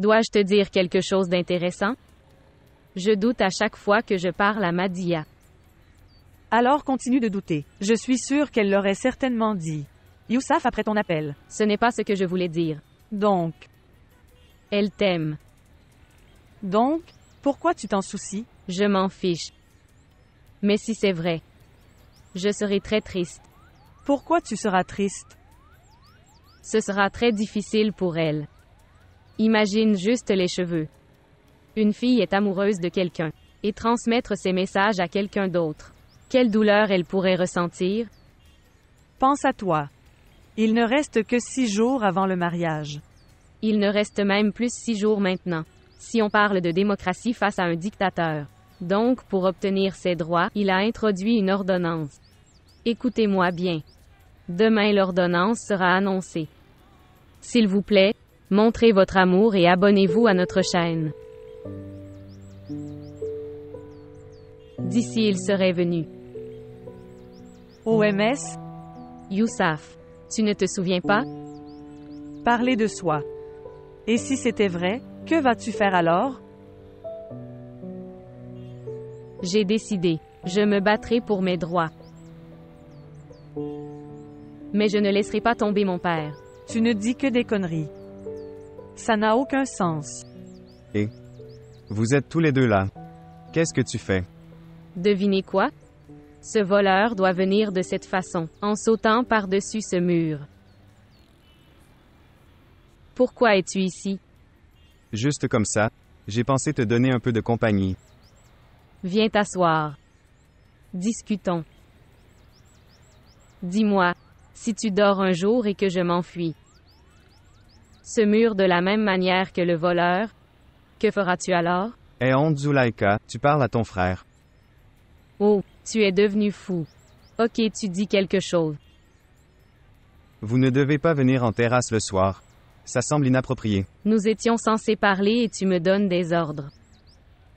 Dois-je te dire quelque chose d'intéressant? Je doute à chaque fois que je parle à Madia. Alors continue de douter. Je suis sûr qu'elle l'aurait certainement dit. Youssef après ton appel. Ce n'est pas ce que je voulais dire. Donc, Elle t'aime. donc, pourquoi tu t'en soucies? Je m'en fiche. Mais si c'est vrai, je serai très triste. Pourquoi tu seras triste? Ce sera très difficile pour elle. Imagine juste les cheveux. Une fille est amoureuse de quelqu'un, et transmettre ses messages à quelqu'un d'autre. Quelle douleur elle pourrait ressentir? Pense à toi. Il ne reste que 6 jours avant le mariage. Il ne reste même plus 6 jours maintenant. Si on parle de démocratie face à un dictateur. Donc, pour obtenir ses droits, il a introduit une ordonnance. Écoutez-moi bien. Demain l'ordonnance sera annoncée. S'il vous plaît, montrez votre amour et abonnez-vous à notre chaîne. D'ici il serait venu. OMS, Youssef, tu ne te souviens pas? parler de soi. Et si c'était vrai, que vas-tu faire alors? J'ai décidé. Je me battrai pour mes droits. Mais je ne laisserai pas tomber mon père. Tu ne dis que des conneries. Ça n'a aucun sens. Et vous êtes tous les deux là. Qu'est-ce que tu fais? Devinez quoi? Ce voleur doit venir de cette façon, en sautant par-dessus ce mur. Pourquoi es-tu ici? Juste comme ça, j'ai pensé te donner un peu de compagnie. Viens t'asseoir. Discutons. Dis-moi, si tu dors un jour et que je m'enfuis. Ce mur de la même manière que le voleur, que feras-tu alors? Eh honte Zulaïka, tu parles à ton frère. Oh, tu es devenu fou. Ok, tu dis quelque chose. Vous ne devez pas venir en terrasse le soir. Ça semble inapproprié. Nous étions censés parler et tu me donnes des ordres.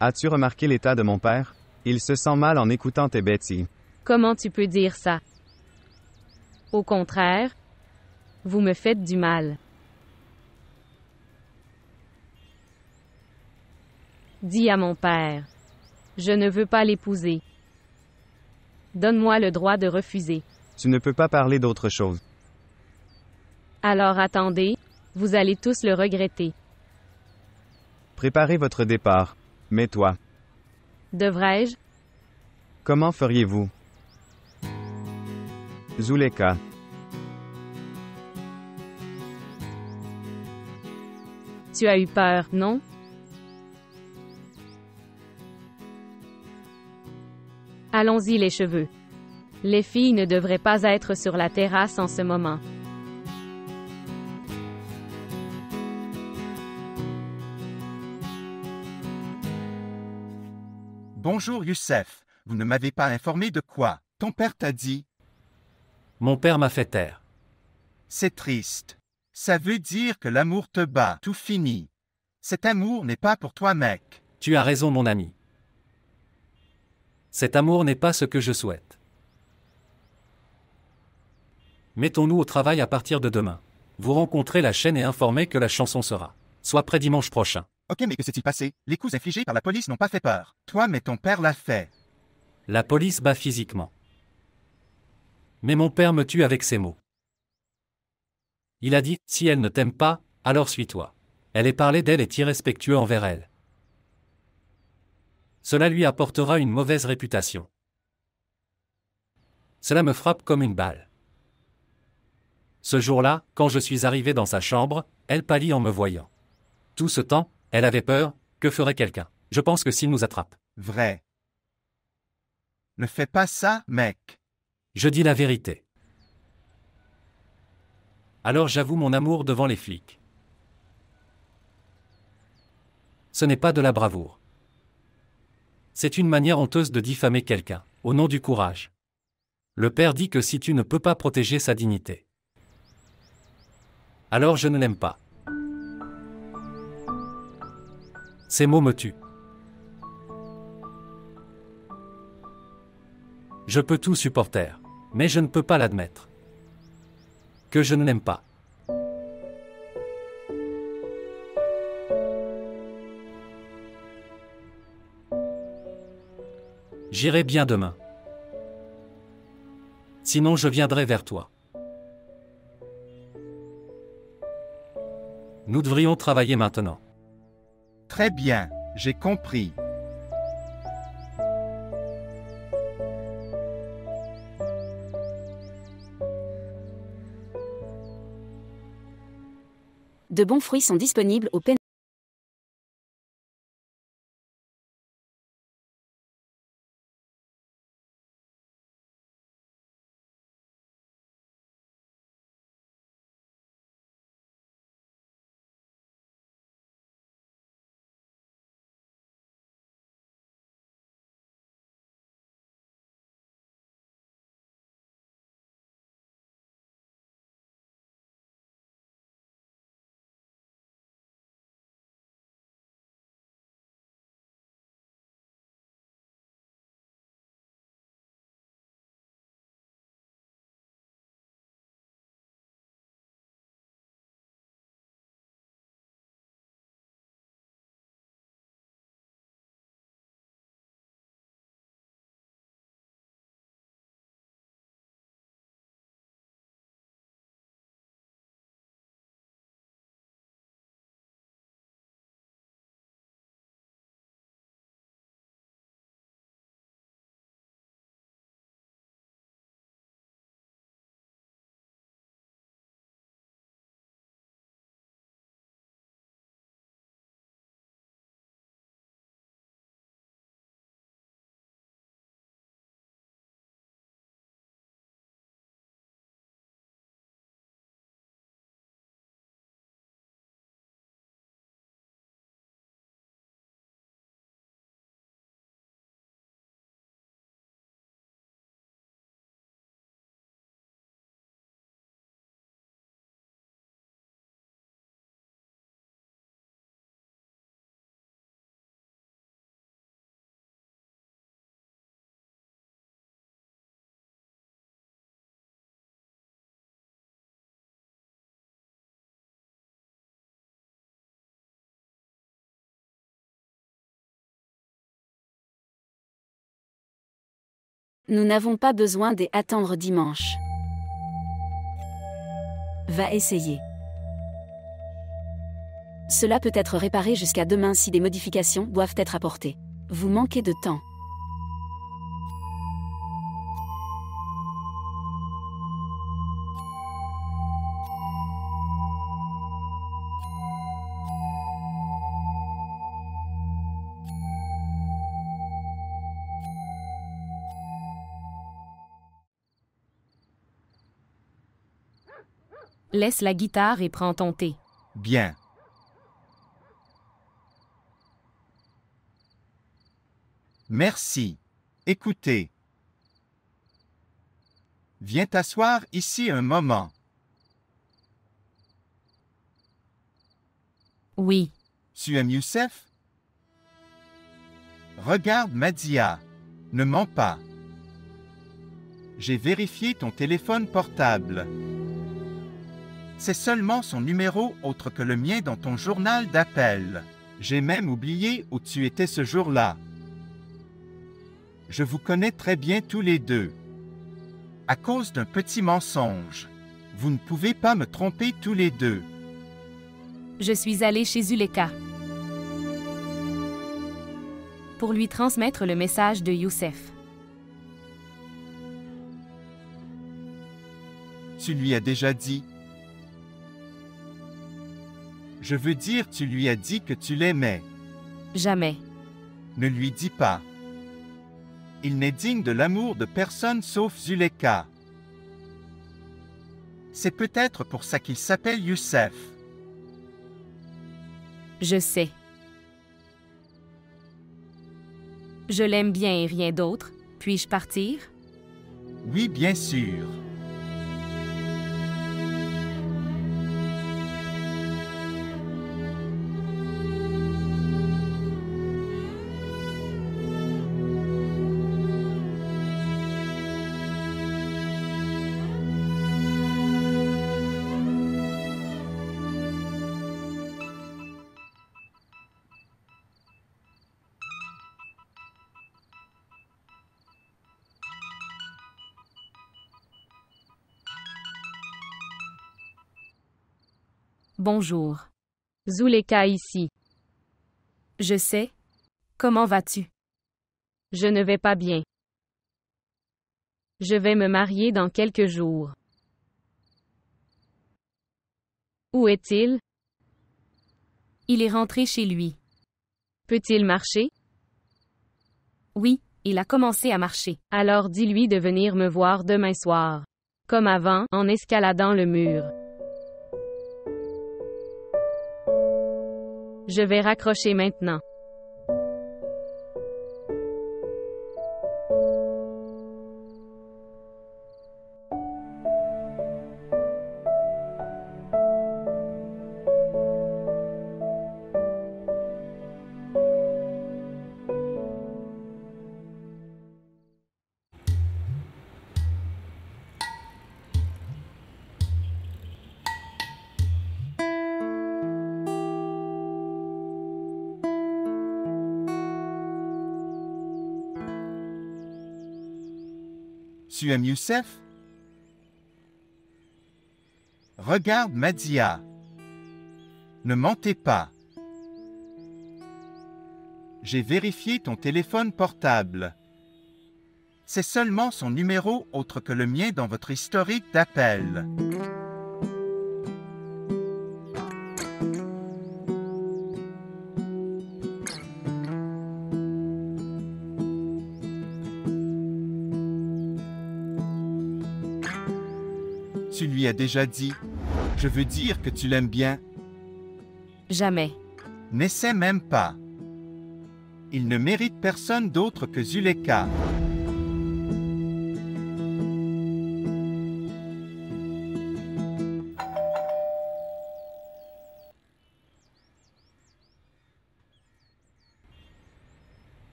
As-tu remarqué l'état de mon père? Il se sent mal en écoutant tes bêtises. Comment tu peux dire ça? Au contraire, vous me faites du mal. Dis à mon père. Je ne veux pas l'épouser. Donne-moi le droit de refuser. Tu ne peux pas parler d'autre chose. Alors attendez, vous allez tous le regretter. Préparez votre départ. Mais toi, Devrais-je? comment feriez-vous? Zuleka, Tu as eu peur, non? Allons-y les cheveux. Les filles ne devraient pas être sur la terrasse en ce moment. Bonjour Youssef, vous ne m'avez pas informé de quoi? Ton père t'a dit? Mon père m'a fait taire. C'est triste. Ça veut dire que l'amour te bat, tout fini. Cet amour n'est pas pour toi, mec. Tu as raison, mon ami. Cet amour n'est pas ce que je souhaite. Mettons-nous au travail à partir de demain. Vous rencontrez la chaîne et informez que la chanson sera. Soit près dimanche prochain. Ok, mais que s'est-il passé? Les coups infligés par la police n'ont pas fait peur. Toi, mais ton père l'a fait. La police bat physiquement. Mais mon père me tue avec ses mots. Il a dit, si elle ne t'aime pas, alors suis-toi. Elle est parlé d'elle est irrespectueux envers elle. Cela lui apportera une mauvaise réputation. Cela me frappe comme une balle. Ce jour-là, quand je suis arrivé dans sa chambre, elle pâlit en me voyant. Tout ce temps, elle avait peur, que ferait quelqu'un? Je pense que s'il nous attrape. Vrai. Ne fais pas ça, mec. Je dis la vérité. Alors j'avoue mon amour devant les flics. Ce n'est pas de la bravoure. C'est une manière honteuse de diffamer quelqu'un, au nom du courage. Le père dit que si tu ne peux pas protéger sa dignité, alors je ne l'aime pas. Ces mots me tuent. Je peux tout supporter, mais je ne peux pas l'admettre. Que je ne l'aime pas. J'irai bien demain. Sinon je viendrai vers toi. Nous devrions travailler maintenant. Très bien, j'ai compris. De bons fruits sont disponibles au Pen. Nous n'avons pas besoin d'attendre dimanche. Va essayer. Cela peut être réparé jusqu'à demain si des modifications doivent être apportées. Vous manquez de temps. Laisse la guitare et prends ton thé. Bien. Merci. Écoutez. Viens t'asseoir ici un moment. Oui. Tu aimes Youssef? Regarde Madia. Ne mens pas. J'ai vérifié ton téléphone portable. C'est seulement son numéro autre que le mien dans ton journal d'appel. J'ai même oublié où tu étais ce jour-là. Je vous connais très bien tous les deux. À cause d'un petit mensonge. Vous ne pouvez pas me tromper tous les deux. Je suis allé chez Zuleka pour lui transmettre le message de Youssef. Tu lui as déjà dit. Je veux dire, tu lui as dit que tu l'aimais. Jamais. Ne lui dis pas. Il n'est digne de l'amour de personne sauf Zuleka. C'est peut-être pour ça qu'il s'appelle Youssef. Je sais. Je l'aime bien et rien d'autre. Puis-je partir? Oui, bien sûr. Bonjour. Zuleka ici. Je sais. Comment vas-tu? Je ne vais pas bien. Je vais me marier dans quelques jours. Où est-il? Il est rentré chez lui. Peut-il marcher? Oui, il a commencé à marcher. Alors dis-lui de venir me voir demain soir. Comme avant, en escaladant le mur. Je vais raccrocher maintenant. Tu aimes Youssef? Regarde Madia. Ne mentez pas. J'ai vérifié ton téléphone portable. C'est seulement son numéro autre que le mien dans votre historique d'appel. Tu lui as déjà dit. Je veux dire que tu l'aimes bien. Jamais. N'essaie même pas. Il ne mérite personne d'autre que Zuleka.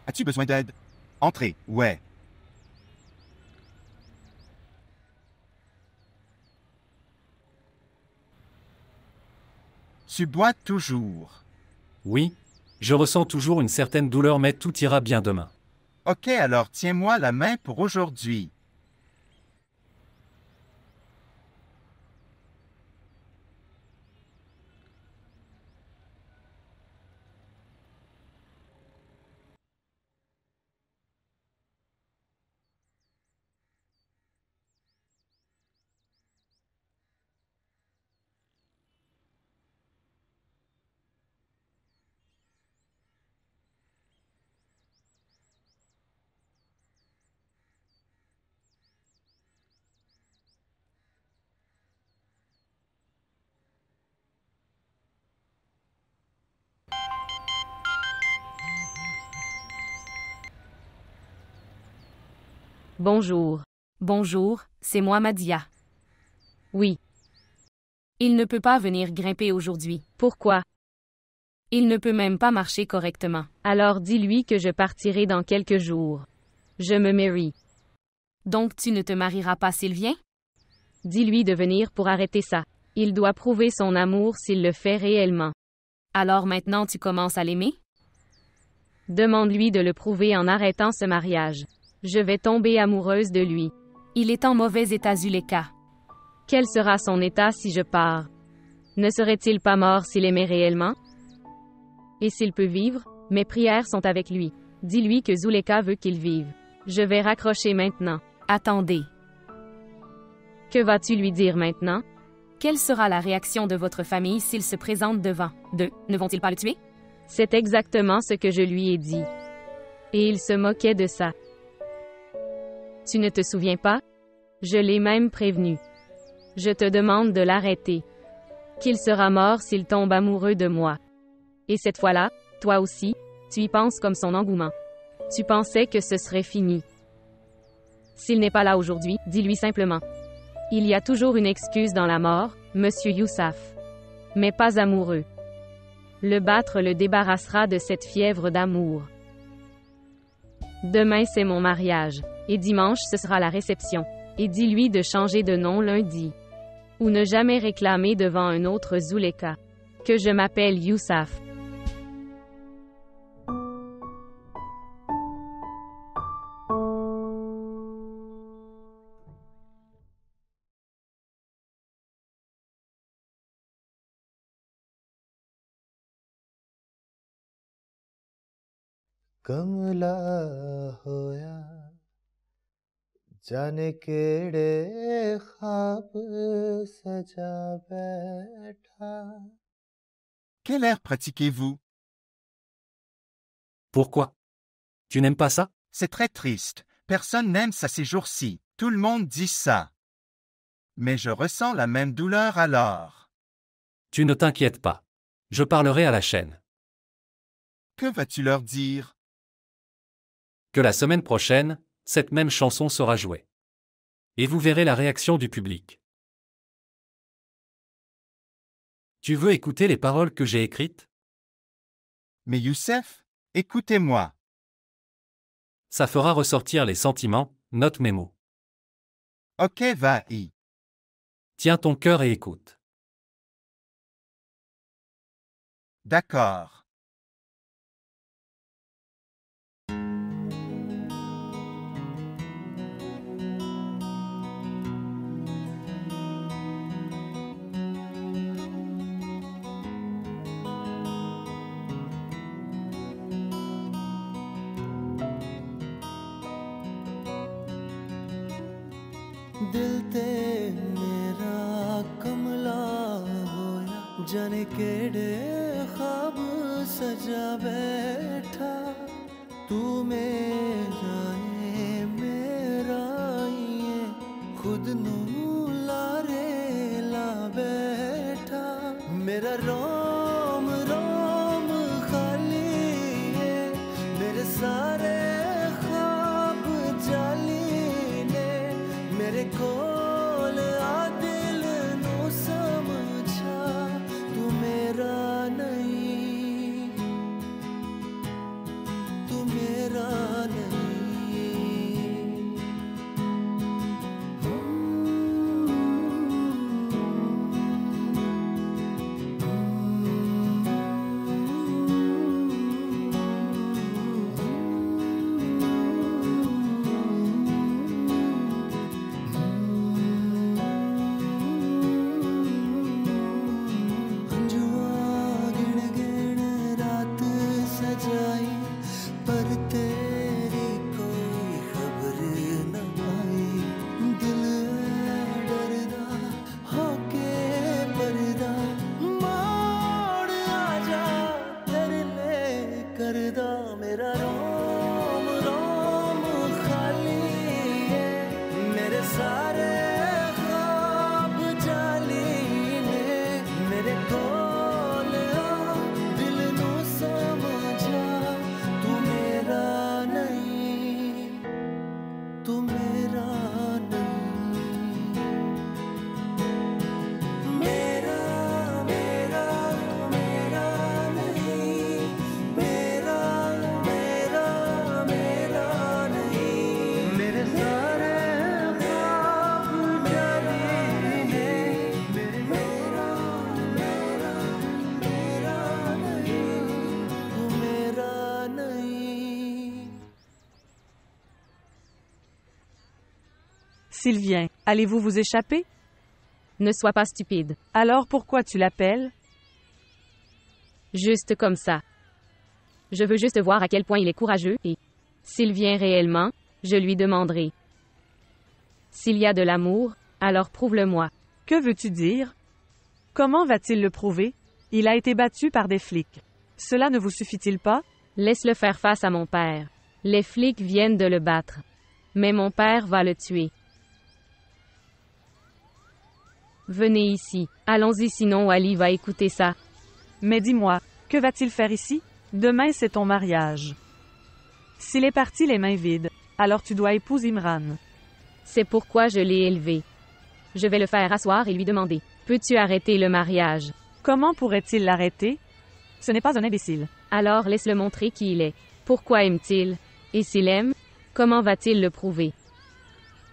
As-tu besoin d'aide? Entrez, ouais. Tu bois toujours. Oui, je ressens toujours une certaine douleur, mais tout ira bien demain. Ok, alors tiens-moi la main pour aujourd'hui. Bonjour. Bonjour, c'est moi Madia. Oui. Il ne peut pas venir grimper aujourd'hui. Pourquoi? Il ne peut même pas marcher correctement. Alors dis-lui que je partirai dans quelques jours. Je me marie. Donc tu ne te marieras pas s'il vient? Dis-lui de venir pour arrêter ça. Il doit prouver son amour s'il le fait réellement. Alors maintenant tu commences à l'aimer? Demande-lui de le prouver en arrêtant ce mariage. Je vais tomber amoureuse de lui. Il est en mauvais état, Zuleka. Quel sera son état si je pars? Ne serait-il pas mort s'il aimait réellement? Et s'il peut vivre? Mes prières sont avec lui. Dis-lui que Zuleka veut qu'il vive. Je vais raccrocher maintenant. Attendez. Que vas-tu lui dire maintenant? Quelle sera la réaction de votre famille s'il se présente devant d'eux? Ne vont-ils pas le tuer? C'est exactement ce que je lui ai dit. Et il se moquait de ça. Tu ne te souviens pas? Je l'ai même prévenu. Je te demande de l'arrêter. Qu'il sera mort s'il tombe amoureux de moi. Et cette fois-là, toi aussi, tu y penses comme son engouement. Tu pensais que ce serait fini. S'il n'est pas là aujourd'hui, dis-lui simplement. Il y a toujours une excuse dans la mort, monsieur Youssef. Mais pas amoureux. Le battre le débarrassera de cette fièvre d'amour. Demain c'est mon mariage. Et dimanche ce sera la réception. Et dis-lui de changer de nom lundi. Ou ne jamais réclamer devant un autre Zuleka. Que je m'appelle Youssef. कमला होया जाने केड़े ख्वाब सजा बैठा. Quel air pratiquez-vous? Pourquoi? Tu n'aimes pas ça? C'est très triste. Personne n'aime ça ces jours-ci. Tout le monde dit ça. Mais je ressens la même douleur alors. Tu ne t'inquiètes pas. Je parlerai à la chaîne. Que vas-tu leur dire? Que la semaine prochaine, cette même chanson sera jouée. Et vous verrez la réaction du public. Tu veux écouter les paroles que j'ai écrites? Mais Youssef, écoutez-moi. Ça fera ressortir les sentiments, note mes mots. Ok, va-y. Tiens ton cœur et écoute. D'accord. दिल ते मेरा कमला होया जाने केड़े ख्वाब सजा बैठा. तू मेरा ये खुद नू लारे ला बैठा. मेरा रोम रोम खाली है मेरे सारे ख्वाब जाली ने मेरे कोल आ दिल नू समझा. तू मेरा नहीं, तू मेरा नहीं. मेरा रोम रोम खाली है मेरे सारे ख्वाब जाली ने मेरे कोल आ दिल नू समझा. तू मेरा नहीं, तू मेरा नहीं. मेरा मेरा मेरा नहीं. मेरा मेरा मेरा नहीं. मेरे सारे ख्वाब जाली ने मेरे मेरा मेरा मेरा नहीं. तू मेरा नहीं. Sylvien, allez-vous vous échapper? Ne sois pas stupide. Alors pourquoi tu l'appelles? Juste comme ça. Je veux juste voir à quel point il est courageux et, s'il vient réellement, je lui demanderai. S'il y a de l'amour, alors prouve-le-moi. Que veux-tu dire? Comment va-t-il le prouver? Il a été battu par des flics. Cela ne vous suffit-il pas? Laisse-le faire face à mon père. Les flics viennent de le battre. Mais mon père va le tuer. Venez ici. Allons-y sinon Ali va écouter ça. Mais dis-moi, que va-t-il faire ici? Demain c'est ton mariage. S'il est parti les mains vides, alors tu dois épouser Imran. C'est pourquoi je l'ai élevé. Je vais le faire asseoir et lui demander. Peux-tu arrêter le mariage? Comment pourrait-il l'arrêter? Ce n'est pas un imbécile. Alors laisse-le montrer qui il est. Pourquoi aime-t-il? Et s'il aime, comment va-t-il le prouver?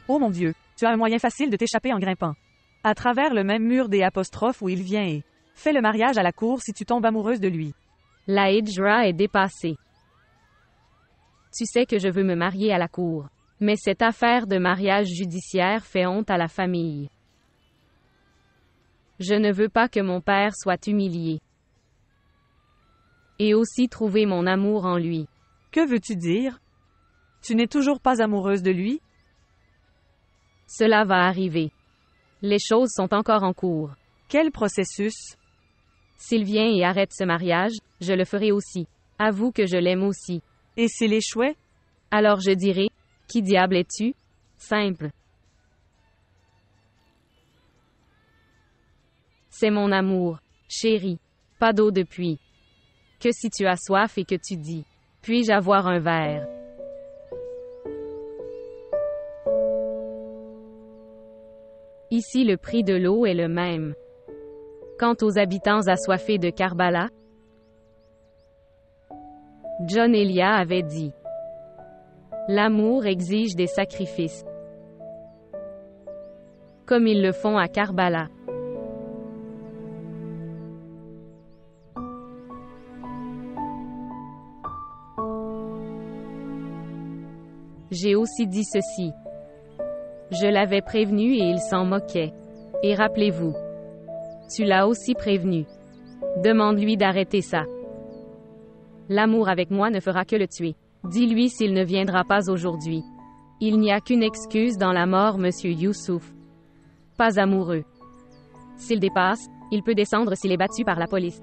Oh mon Dieu, tu as un moyen facile de t'échapper en grimpant. À travers le même mur des apostrophes où il vient et fais le mariage à la cour si tu tombes amoureuse de lui. La hijra est dépassée. Tu sais que je veux me marier à la cour. Mais cette affaire de mariage judiciaire fait honte à la famille. Je ne veux pas que mon père soit humilié. Et aussi trouver mon amour en lui. Que veux-tu dire? Tu n'es toujours pas amoureuse de lui? Cela va arriver. Les choses sont encore en cours. Quel processus? S'il vient et arrête ce mariage, je le ferai aussi. Avoue que je l'aime aussi. Et s'il échouait? Alors je dirai, qui diable es-tu? Simple. C'est mon amour, chérie. Pas d'eau depuis. Que si tu as soif et que tu dis, puis-je avoir un verre? Ici le prix de l'eau est le même. Quant aux habitants assoiffés de Karbala, John Elia avait dit, l'amour exige des sacrifices, comme ils le font à Karbala. J'ai aussi dit ceci. Je l'avais prévenu et il s'en moquait. Et rappelez-vous. Tu l'as aussi prévenu. Demande-lui d'arrêter ça. L'amour avec moi ne fera que le tuer. Dis-lui s'il ne viendra pas aujourd'hui. Il n'y a qu'une excuse dans la mort, monsieur Youssouf. Pas amoureux. S'il dépasse, il peut descendre s'il est battu par la police.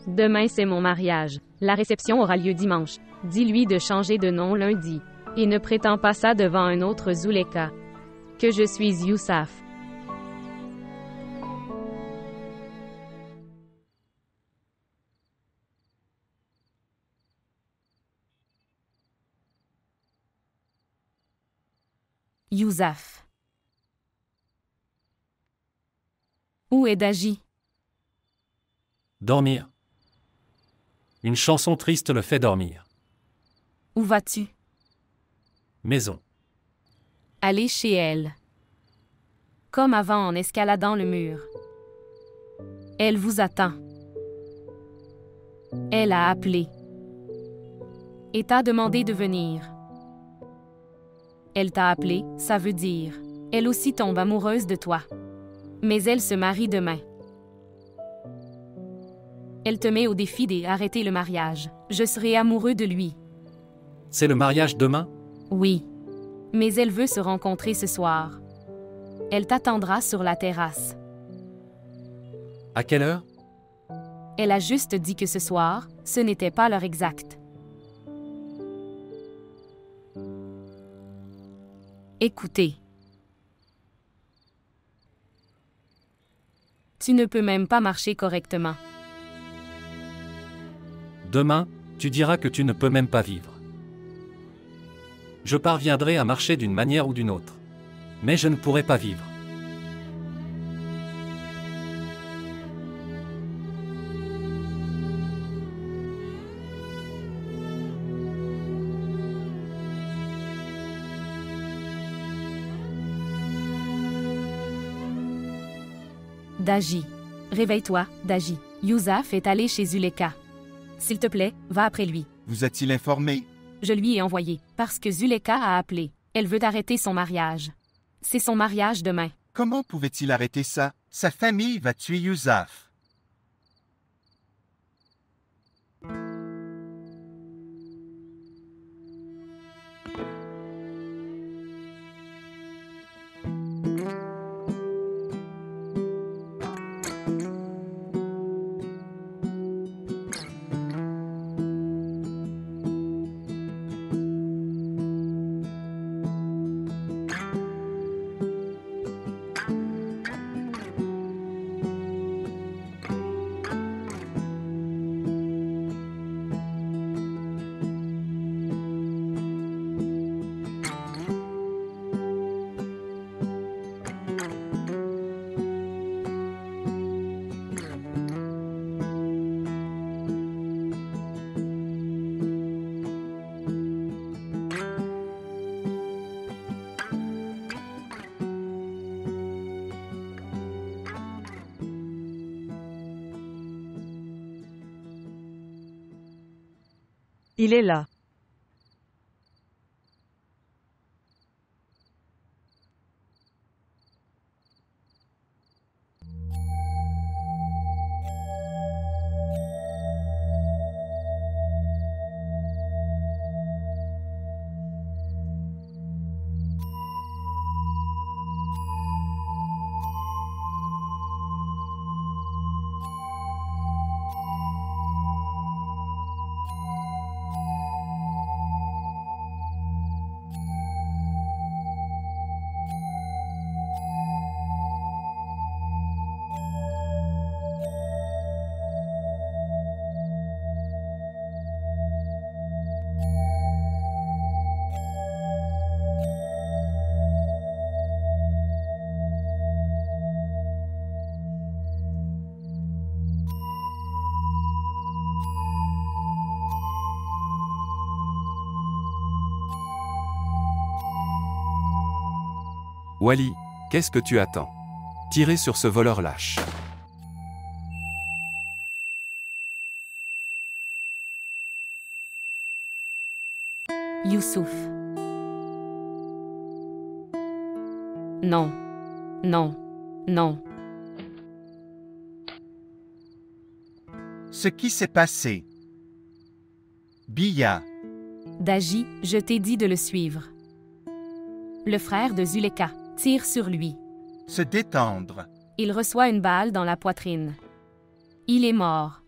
Demain c'est mon mariage. La réception aura lieu dimanche. Dis-lui de changer de nom lundi. Et ne prétends pas ça devant un autre Zuleka. Que je suis Youssaf. Yousaf. Où est Daji? Dormir. Une chanson triste le fait dormir. Où vas-tu? Maison. Aller chez elle. Comme avant en escaladant le mur. Elle vous attend. Elle a appelé. Et t'a demandé de venir. Elle t'a appelé, ça veut dire. Elle aussi tombe amoureuse de toi. Mais elle se marie demain. Elle te met au défi d'arrêter le mariage. Je serai amoureux de lui. C'est le mariage demain? Oui. Mais elle veut se rencontrer ce soir. Elle t'attendra sur la terrasse. À quelle heure? Elle a juste dit que ce soir, ce n'était pas l'heure exacte. Écoutez. Tu ne peux même pas marcher correctement. Demain, tu diras que tu ne peux même pas vivre. Je parviendrai à marcher d'une manière ou d'une autre. Mais je ne pourrai pas vivre. Daji. Réveille-toi, Daji. Yousaf est allé chez Zuleka. S'il te plaît, va après lui. Vous a-t-il informé? Je lui ai envoyé, parce que Zuleka a appelé. Elle veut arrêter son mariage. C'est son mariage demain. Comment pouvait-il arrêter ça? Sa famille va tuer Youssaf. Il est là. Wally, qu'est-ce que tu attends? Tirez sur ce voleur lâche. Youssouf. Non. Non. Non. Ce qui s'est passé. Biya. Daji, je t'ai dit de le suivre. Le frère de Zuleka tire sur lui. Se détendre. Il reçoit une balle dans la poitrine. Il est mort.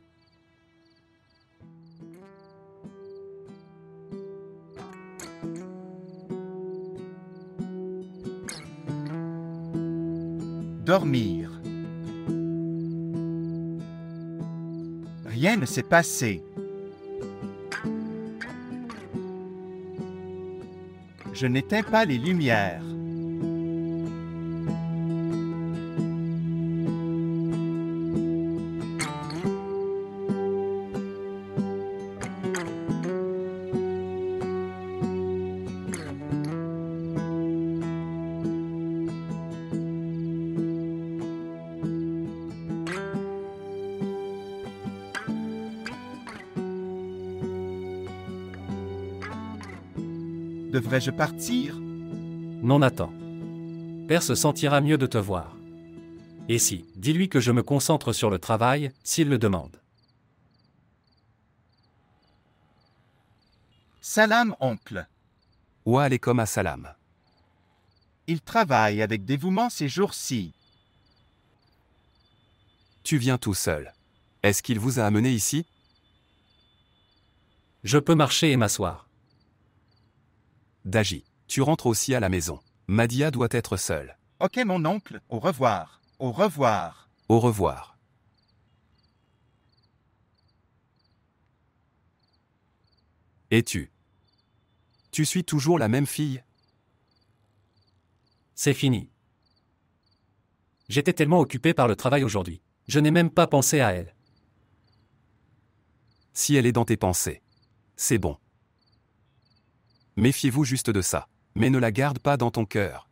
Dormir. Rien ne s'est passé. Je n'éteins pas les lumières. Devrais-je partir? Non, Nathan. Père se sentira mieux de te voir. Et si, dis-lui que je me concentre sur le travail, s'il le demande. Salam, oncle. Wa alaikum assalam. Il travaille avec dévouement ces jours-ci. Tu viens tout seul. Est-ce qu'il vous a amené ici? Je peux marcher et m'asseoir. Daji, tu rentres aussi à la maison. Madia doit être seule. Ok, mon oncle, au revoir. Au revoir. Au revoir. Et tu? Tu suis toujours la même fille? C'est fini. J'étais tellement occupé par le travail aujourd'hui. Je n'ai même pas pensé à elle. Si elle est dans tes pensées, c'est bon. Méfiez-vous juste de ça, mais ne la garde pas dans ton cœur.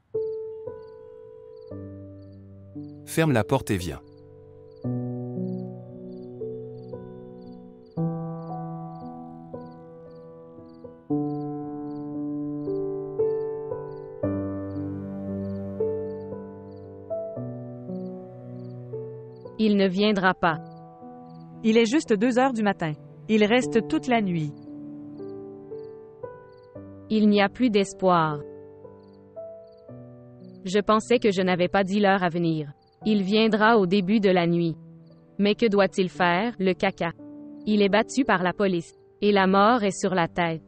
Ferme la porte et viens. Il ne viendra pas. Il est juste 2 heures du matin. Il reste toute la nuit. Il n'y a plus d'espoir. Je pensais que je n'avais pas dit l'heure à venir. Il viendra au début de la nuit. Mais que doit-il faire, le caca? Il est battu par la police. Et la mort est sur la tête.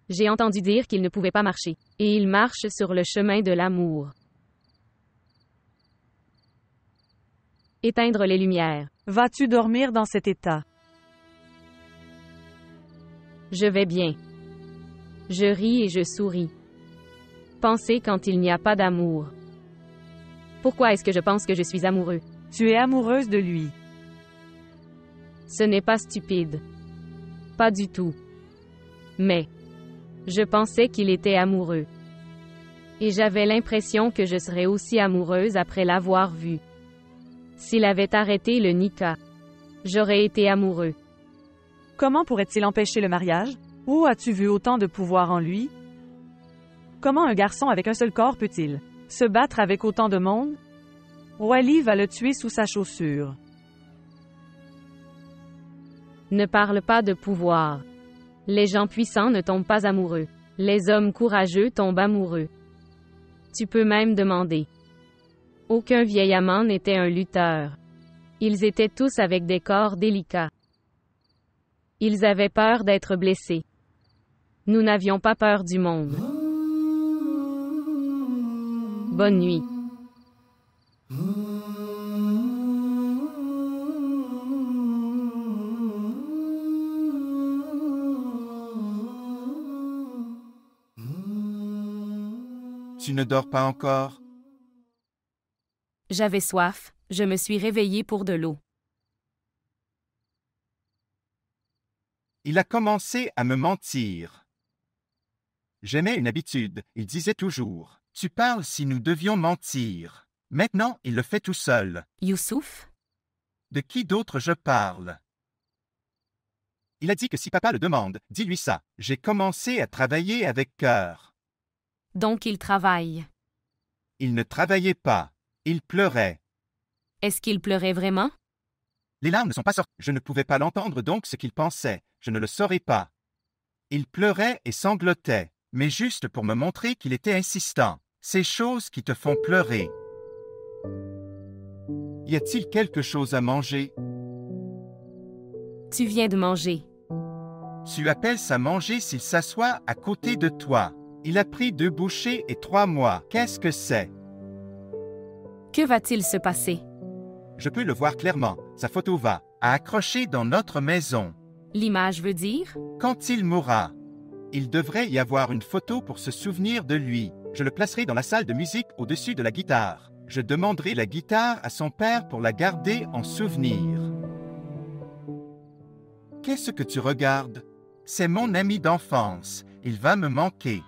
J'ai entendu dire qu'il ne pouvait pas marcher. Et il marche sur le chemin de l'amour. Éteindre les lumières. Vas-tu dormir dans cet état? Je vais bien. Je ris et je souris. Penser quand il n'y a pas d'amour. Pourquoi est-ce que je pense que je suis amoureux? Tu es amoureuse de lui. Ce n'est pas stupide. Pas du tout. Mais, je pensais qu'il était amoureux. Et j'avais l'impression que je serais aussi amoureuse après l'avoir vu. S'il avait arrêté le Nika, j'aurais été amoureux. Comment pourrait-il empêcher le mariage? Où as-tu vu autant de pouvoir en lui? Comment un garçon avec un seul corps peut-il se battre avec autant de monde? Wally va le tuer sous sa chaussure. Ne parle pas de pouvoir. Les gens puissants ne tombent pas amoureux. Les hommes courageux tombent amoureux. Tu peux même demander. Aucun vieil amant n'était un lutteur. Ils étaient tous avec des corps délicats. Ils avaient peur d'être blessés. Nous n'avions pas peur du monde. Bonne nuit. Tu ne dors pas encore? J'avais soif, je me suis réveillée pour de l'eau. Il a commencé à me mentir. J'aimais une habitude, il disait toujours. Tu parles si nous devions mentir. Maintenant, il le fait tout seul. Youssouf? De qui d'autre je parle? Il a dit que si papa le demande, dis-lui ça. J'ai commencé à travailler avec cœur. Donc il travaille. Il ne travaillait pas. Il pleurait. Est-ce qu'il pleurait vraiment? Les larmes ne sont pas sorties. Je ne pouvais pas l'entendre donc ce qu'il pensait. Je ne le saurais pas. Il pleurait et sanglotait, mais juste pour me montrer qu'il était insistant. Ces choses qui te font pleurer. Y a-t-il quelque chose à manger? Tu viens de manger. Tu appelles ça manger s'il s'assoit à côté de toi. Il a pris 2 bouchées et 3 mois. Qu'est-ce que c'est? Que va-t-il se passer? Je peux le voir clairement. Sa photo va à accrocher dans notre maison. L'image veut dire? Quand il mourra, il devrait y avoir une photo pour se souvenir de lui. Je le placerai dans la salle de musique au-dessus de la guitare. Je demanderai la guitare à son père pour la garder en souvenir. Qu'est-ce que tu regardes? C'est mon ami d'enfance. Il va me manquer.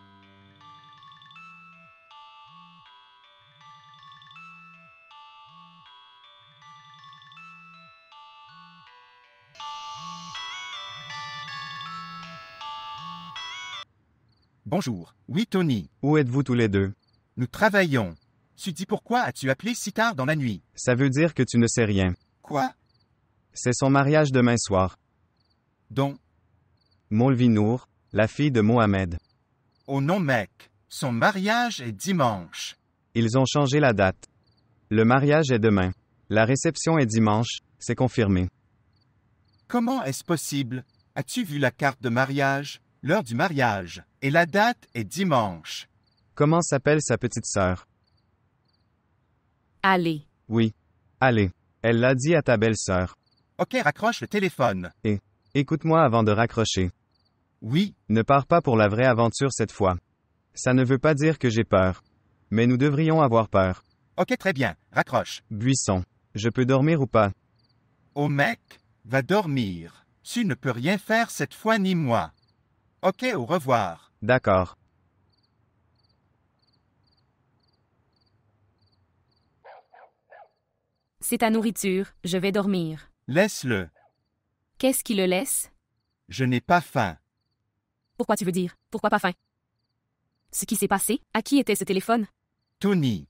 Bonjour. Oui, Tony. Où êtes-vous tous les deux? Nous travaillons. Tu dis pourquoi as-tu appelé si tard dans la nuit? Ça veut dire que tu ne sais rien. Quoi? C'est son mariage demain soir. Donc, Moulvinour, la fille de Mohamed. oh non mec, son mariage est dimanche. Ils ont changé la date. Le mariage est demain. La réception est dimanche, c'est confirmé. Comment est-ce possible? As-tu vu la carte de mariage? L'heure du mariage. Et la date est dimanche. Comment s'appelle sa petite sœur? Allez. Oui. Allez. Elle l'a dit à ta belle-sœur. Ok, raccroche le téléphone. Écoute-moi avant de raccrocher. Oui, Ne pars pas pour la vraie aventure cette fois. Ça ne veut pas dire que j'ai peur. Mais nous devrions avoir peur. ok, très bien, raccroche. Buisson. Je peux dormir ou pas? Oh mec, va dormir. Tu ne peux rien faire cette fois ni moi. Ok, au revoir. D'accord. C'est ta nourriture, je vais dormir. Laisse-le. Qu'est-ce qui le laisse? Je n'ai pas faim. Pourquoi tu veux dire? Pourquoi pas faim? Ce qui s'est passé? À qui était ce téléphone? Tony,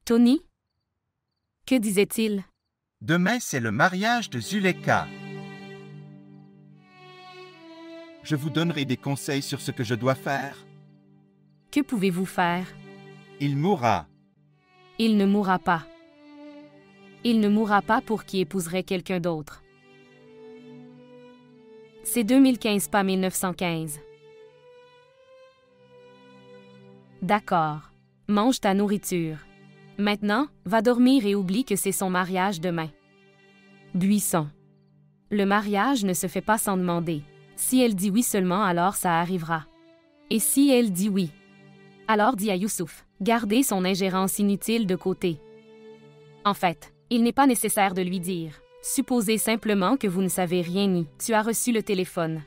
Tony? Que disait-il? demain c'est le mariage de Zuleka. Je vous donnerai des conseils sur ce que je dois faire. Que pouvez-vous faire? Il mourra. Il ne mourra pas. Il ne mourra pas pour qui épouserait quelqu'un d'autre. C'est 2015, pas 1915. D'accord. Mange ta nourriture. Maintenant, va dormir et oublie que c'est son mariage demain. Buisson. Le mariage ne se fait pas sans demander. Si elle dit oui seulement, alors ça arrivera. Et si elle dit oui? Alors dis à Youssouf, gardez son ingérence inutile de côté. En fait, il n'est pas nécessaire de lui dire. Supposez simplement que vous ne savez rien ni. Tu as reçu le téléphone.